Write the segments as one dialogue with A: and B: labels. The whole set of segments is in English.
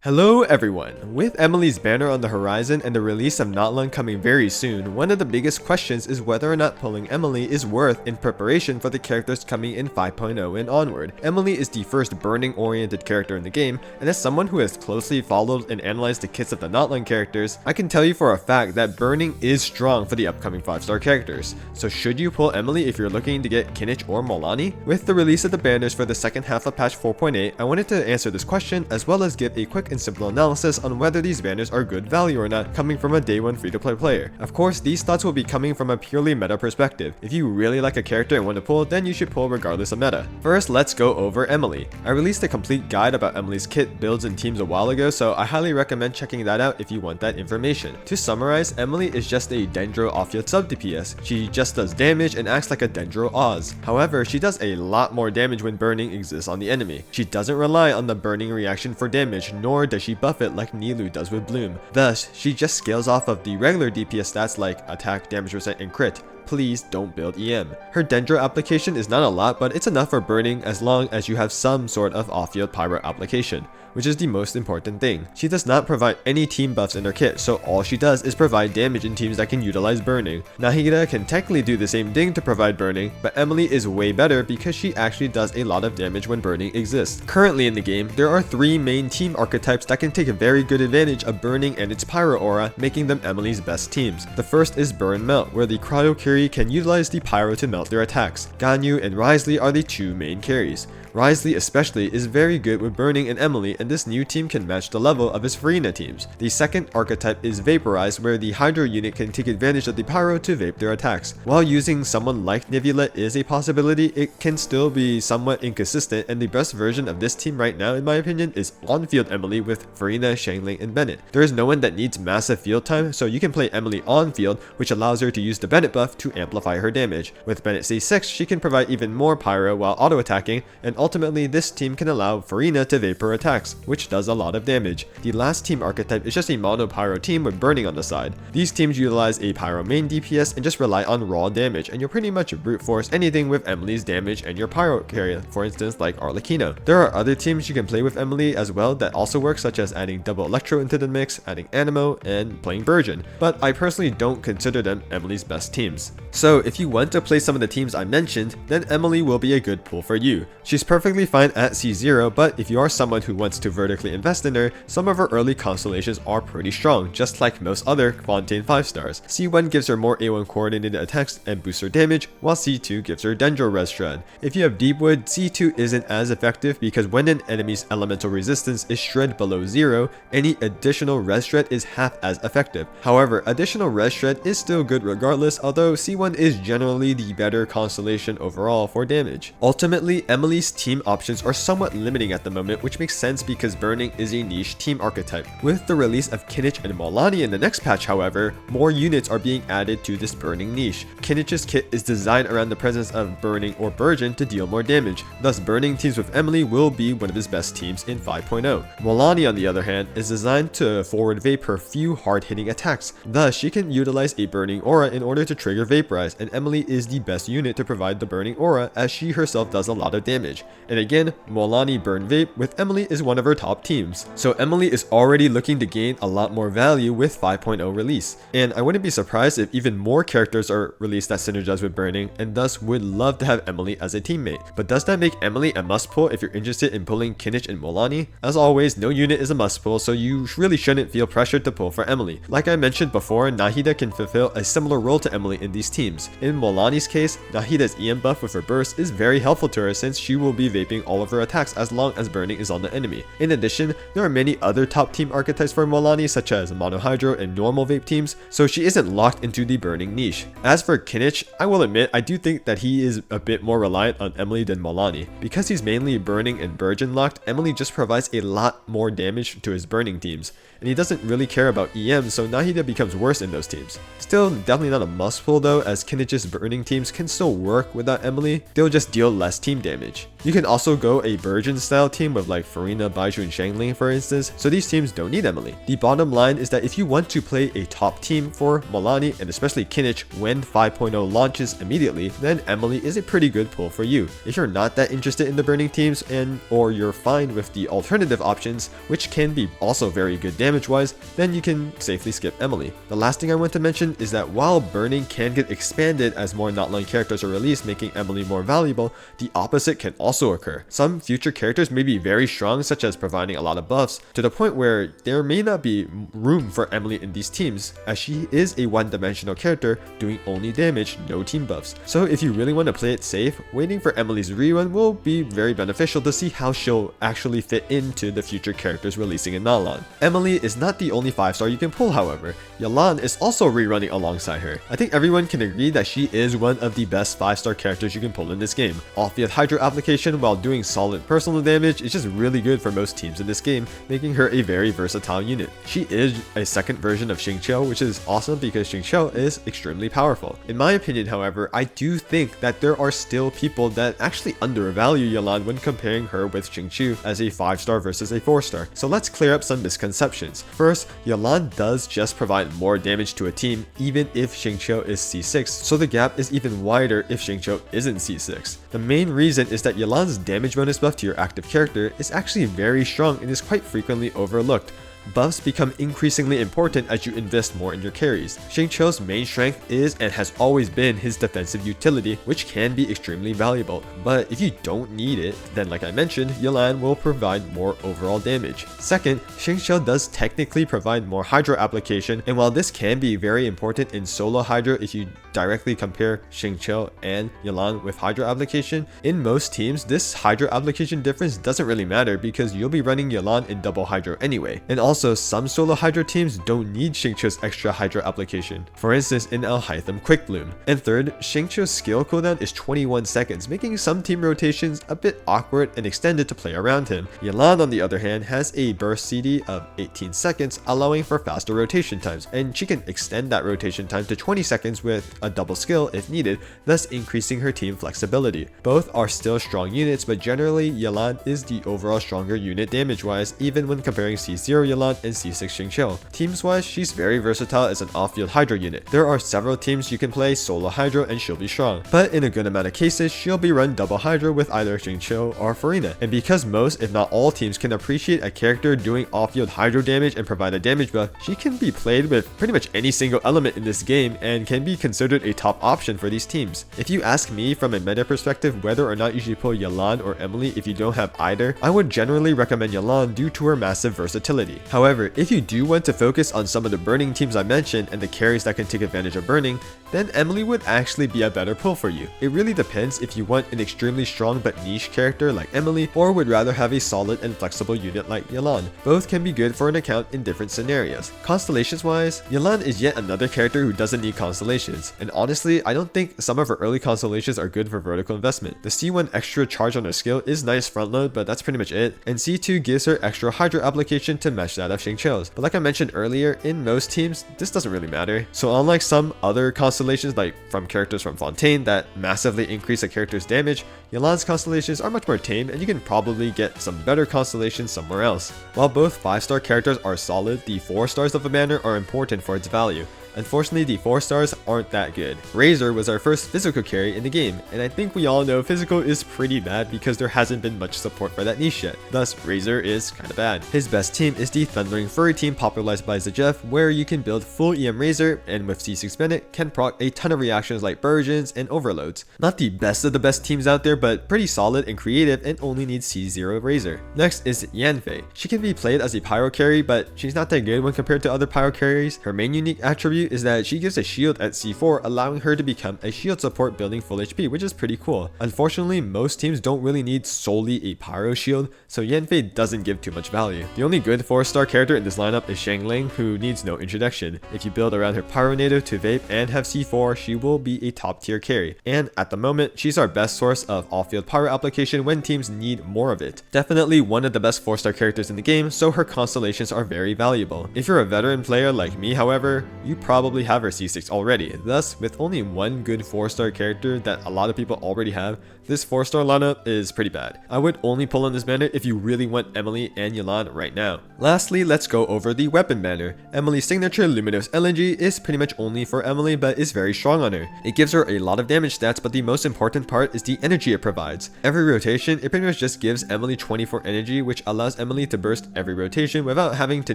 A: Hello everyone! With Emilie's banner on the horizon and the release of Natlan coming very soon, one of the biggest questions is whether or not pulling Emilie is worth in preparation for the characters coming in 5.0 and onward. Emilie is the first burning-oriented character in the game, and as someone who has closely followed and analyzed the kits of the Natlan characters, I can tell you for a fact that burning is strong for the upcoming 5-star characters. So should you pull Emilie if you're looking to get Kinich or Mualani? With the release of the banners for the second half of patch 4.8, I wanted to answer this question as well as give a quick and simple analysis on whether these banners are good value or not coming from a day one free-to-play player. Of course, these thoughts will be coming from a purely meta perspective. If you really like a character and want to pull, then you should pull regardless of meta. First, let's go over Emilie. I released a complete guide about Emilie's kit, builds, and teams a while ago, so I highly recommend checking that out if you want that information. To summarize, Emilie is just a Dendro off-field sub DPS. She just does damage and acts like a Dendro Oz. However, she does a lot more damage when burning exists on the enemy. She doesn't rely on the burning reaction for damage, nor does she buff it like Nilou does with Bloom. Thus, she just scales off of the regular DPS stats like attack, damage percent, and crit. Please don't build EM. Her Dendro application is not a lot, but it's enough for burning as long as you have some sort of off-field pyro application, which is the most important thing. She does not provide any team buffs in her kit, so all she does is provide damage in teams that can utilize burning. Nahida can technically do the same thing to provide burning, but Emilie is way better because she actually does a lot of damage when burning exists. Currently in the game, there are 3 main team archetypes that can take a very good advantage of burning and its pyro aura, making them Emilie's best teams. The first is Burn Melt, where the Cryo Curie can utilize the pyro to melt their attacks. Ganyu and Wriothesley are the 2 main carries. Wriothesley especially is very good with burning and Emilie, and this new team can match the level of his Farina teams. The second archetype is Vaporize, where the Hydro unit can take advantage of the pyro to vape their attacks. While using someone like Nivula is a possibility, it can still be somewhat inconsistent, and the best version of this team right now in my opinion is on-field Emilie with Farina, Xiangling, and Bennett. There is no one that needs massive field time, so you can play Emilie on-field, which allows her to use the Bennett buff to amplify her damage. With Bennett C6, she can provide even more pyro while auto-attacking, and ultimately this team can allow Farina to vapor attacks, which does a lot of damage. The last team archetype is just a mono pyro team with burning on the side. These teams utilize a pyro main DPS and just rely on raw damage, and you'll pretty much brute force anything with Emilie's damage and your pyro carrier, for instance like Arlecchino. There are other teams you can play with Emilie as well that also work, such as adding double electro into the mix, adding Animo, and playing Burgeon, but I personally don't consider them Emilie's best teams. So if you want to play some of the teams I mentioned, then Emilie will be a good pull for you. She's perfectly fine at C0, but if you are someone who wants to vertically invest in her, some of her early constellations are pretty strong, just like most other Fontaine 5-stars. C1 gives her more A1 coordinated attacks and boosts her damage, while C2 gives her Dendro Res Shred. If you have Deepwood, C2 isn't as effective because when an enemy's elemental resistance is shred below 0, any additional Res Shred is half as effective. However, additional Res Shred is still good regardless, although C1 is generally the better constellation overall for damage. Ultimately, Emilie's team options are somewhat limiting at the moment, which makes sense because burning is a niche team archetype. With the release of Kinich and Mualani in the next patch, however, more units are being added to this burning niche. Kinich's kit is designed around the presence of burning or Burgeon to deal more damage, thus burning teams with Emilie will be one of his best teams in 5.0. Mualani on the other hand is designed to forward vape her few hard-hitting attacks, thus she can utilize a burning aura in order to trigger Vaporize, and Emilie is the best unit to provide the burning aura as she herself does a lot of damage. And again, Mualani Burn Vape with Emilie is one of her top teams. So Emilie is already looking to gain a lot more value with 5.0 release. And I wouldn't be surprised if even more characters are released that synergize with burning, and thus would love to have Emilie as a teammate. But does that make Emilie a must pull if you're interested in pulling Kinich and Mualani? As always, no unit is a must pull, so you really shouldn't feel pressured to pull for Emilie. Like I mentioned before, Nahida can fulfill a similar role to Emilie in these teams. In Mualani's case, Nahida's EM buff with her burst is very helpful to her since she will be vaping all of her attacks as long as burning is on the enemy. In addition, there are many other top team archetypes for Mualani, such as Mono Hydro and normal vape teams, so she isn't locked into the burning niche. As for Kinich, I will admit I do think that he is a bit more reliant on Emilie than Mualani. Because he's mainly burning and Burgeon locked, Emilie just provides a lot more damage to his burning teams, and he doesn't really care about EM, so Nahida becomes worse in those teams. Still, definitely not a must pull though, as Kinich's burning teams can still work without Emilie, they'll just deal less team damage. You can also go a Burgeon style team with like Farina, Baiju, and Xiangling for instance, so these teams don't need Emilie. The bottom line is that if you want to play a top team for Mualani and especially Kinich when 5.0 launches immediately, then Emilie is a pretty good pull for you. If you're not that interested in the burning teams or you're fine with the alternative options, which can be also very good damage wise, then you can safely skip Emilie. The last thing I want to mention is that while burning can get expanded as more Natlan characters are released, making Emilie more valuable, the opposite can also occur. Some future characters may be very strong, such as providing a lot of buffs, to the point where there may not be room for Emilie in these teams, as she is a one-dimensional character doing only damage, no team buffs. So if you really want to play it safe, waiting for Emilie's rerun will be very beneficial to see how she'll actually fit into the future characters releasing in Natlan. Emilie is not the only 5-star you can pull, however. Yelan is also rerunning alongside her. I think everyone can agree that she is one of the best 5-star characters you can pull in this game. Off-field Hydro application while doing solid personal damage is just really good for most teams in this game, making her a very versatile unit. She is a second version of Xingqiu, which is awesome because Xingqiu is extremely powerful. In my opinion, however, I do think that there are still people that actually undervalue Yelan when comparing her with Xingqiu as a 5-star versus a 4-star. So let's clear up some misconceptions. First, Yelan does just provide more damage to a team even if Xingqiu is C6, so the gap is even wider if Xingqiu isn't C6. The main reason is that Yelan's damage bonus buff to your active character is actually very strong and is quite frequently overlooked. Buffs become increasingly important as you invest more in your carries. Xingqiu's main strength is and has always been his defensive utility, which can be extremely valuable. But if you don't need it, then like I mentioned, Yelan will provide more overall damage. Second, Xingqiu does technically provide more Hydro application, and while this can be very important in solo Hydro if you directly compare Xingqiu and Yelan with Hydro application, in most teams this Hydro application difference doesn't really matter because you'll be running Yelan in double Hydro anyway. And also, some solo Hydro teams don't need Xingqiu's extra Hydro application, for instance in Alhaitham Quick Bloom. And third, Xingqiu's skill cooldown is 21 seconds, making some team rotations a bit awkward and extended to play around him. Yelan, on the other hand, has a burst CD of 18 seconds, allowing for faster rotation times, and she can extend that rotation time to 20 seconds with a double skill if needed, thus increasing her team flexibility. Both are still strong units, but generally Yelan is the overall stronger unit damage-wise, even when comparing C0 Yelan and C6 Xingqiu. Teams-wise, she's very versatile as an off-field Hydro unit. There are several teams you can play solo Hydro and she'll be strong, but in a good amount of cases, she'll be run double Hydro with either Xingqiu or Farina. And because most, if not all teams can appreciate a character doing off-field Hydro damage and provide a damage buff, she can be played with pretty much any single element in this game and can be considered a top option for these teams. If you ask me from a meta perspective whether or not you should pull Yelan or Emilie if you don't have either, I would generally recommend Yelan due to her massive versatility. However, if you do want to focus on some of the burning teams I mentioned and the carries that can take advantage of burning, then Emilie would actually be a better pull for you. It really depends if you want an extremely strong but niche character like Emilie, or would rather have a solid and flexible unit like Yelan. Both can be good for an account in different scenarios. Constellations wise, Yelan is yet another character who doesn't need constellations, and honestly, I don't think some of her early constellations are good for vertical investment. The C1 extra charge on her skill is nice front load, but that's pretty much it, and C2 gives her extra Hydro application to match that of Xingqiu's. But like I mentioned earlier, in most teams, this doesn't really matter. So unlike some other constellations like from characters from Fontaine that massively increase a character's damage, Yelan's constellations are much more tame and you can probably get some better constellations somewhere else. While both 5-star characters are solid, the 4 stars of a banner are important for its value. Unfortunately, the 4 stars aren't that good. Razor was our first physical carry in the game, and I think we all know physical is pretty bad because there hasn't been much support for that niche yet. Thus, Razor is kinda bad. His best team is the Thundering Furry team popularized by Zajeff, where you can build full EM Razor, and with C6 Bennett, can proc a ton of reactions like Burgeons and Overloads. Not the best of the best teams out there, but pretty solid and creative and only needs C0 Razor. Next is Yanfei. She can be played as a Pyro carry, but she's not that good when compared to other Pyro carries. Her main unique attribute is that she gives a shield at C4, allowing her to become a shield support building full HP, which is pretty cool. Unfortunately, most teams don't really need solely a Pyro shield, so Yanfei doesn't give too much value. The only good 4-star character in this lineup is Xiangling, who needs no introduction. If you build around her Pyro native to vape and have C4, she will be a top tier carry, and at the moment, she's our best source of off-field Pyro application when teams need more of it. Definitely one of the best 4-star characters in the game, so her constellations are very valuable. If you're a veteran player like me, however, you probably probably have her C6 already. Thus, with only one good 4-star character that a lot of people already have, this 4-star lineup is pretty bad. I would only pull on this banner if you really want Emilie and Yelan right now. Lastly, let's go over the weapon banner. Emilie's signature Luminous LNG is pretty much only for Emilie, but is very strong on her. It gives her a lot of damage stats, but the most important part is the energy it provides. Every rotation, it pretty much just gives Emilie 24 energy, which allows Emilie to burst every rotation without having to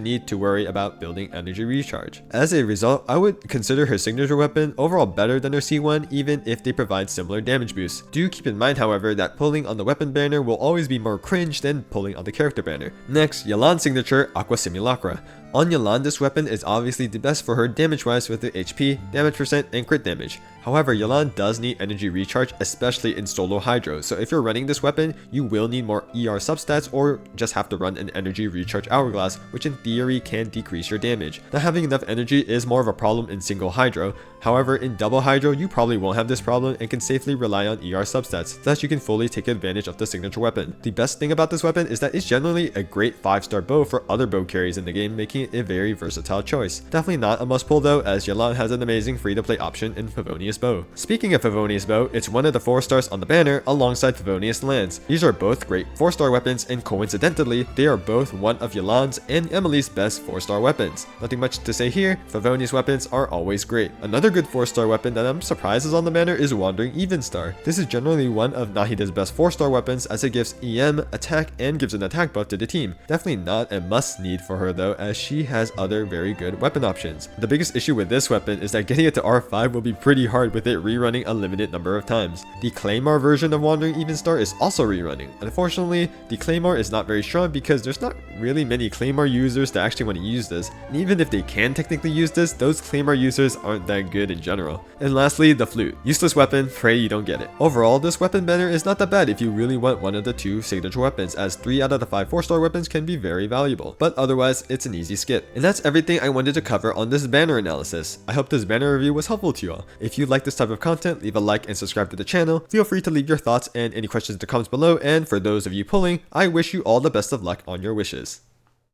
A: need to worry about building energy recharge. As a result, I would consider her signature weapon overall better than her C1, even if they provide similar damage boosts. Do keep in mind, however, that pulling on the weapon banner will always be more cringe than pulling on the character banner. Next, Yelan's signature Aqua Simulacra. On Yelan, this weapon is obviously the best for her damage-wise with the HP, damage percent, and crit damage. However, Yelan does need energy recharge, especially in solo Hydro, so if you're running this weapon, you will need more ER substats or just have to run an energy recharge hourglass, which in theory can decrease your damage. Not having enough energy is more of a problem in single Hydro. However, in double Hydro, you probably won't have this problem and can safely rely on ER substats, thus you can fully take advantage of the signature weapon. The best thing about this weapon is that it's generally a great 5-star bow for other bow carries in the game, making it a very versatile choice. Definitely not a must pull though, as Yelan has an amazing free-to-play option in Favonius Bow. Speaking of Favonius Bow, it's one of the 4-stars on the banner alongside Favonius Lance. These are both great 4-star weapons, and coincidentally, they are both one of Yelan's and Emilie's best 4-star weapons. Nothing much to say here, Favonius weapons are always great. Another good 4-star weapon that I'm surprised is on the banner is Wandering Evenstar. This is generally one of Nahida's best 4-star weapons, as it gives EM, attack, and gives an attack buff to the team. Definitely not a must need for her though, as she has other very good weapon options. The biggest issue with this weapon is that getting it to R5 will be pretty hard with it rerunning a limited number of times. The Claymore version of Wandering Evenstar is also rerunning. Unfortunately, the Claymore is not very strong because there's not really many Claymore users that actually want to use this, and even if they can technically use this, those Claymore users aren't that good in general. And lastly, the Flute. Useless weapon, pray you don't get it. Overall, this weapon banner is not that bad if you really want one of the 2 signature weapons, as 3 out of the 5 4-star weapons can be very valuable, but otherwise it's an easy skip. And that's everything I wanted to cover on this banner analysis. I hope this banner review was helpful to you all. If you like this type of content, leave a like and subscribe to the channel. Feel free to leave your thoughts and any questions in the comments below, and for those of you pulling, I wish you all the best of luck on your wishes.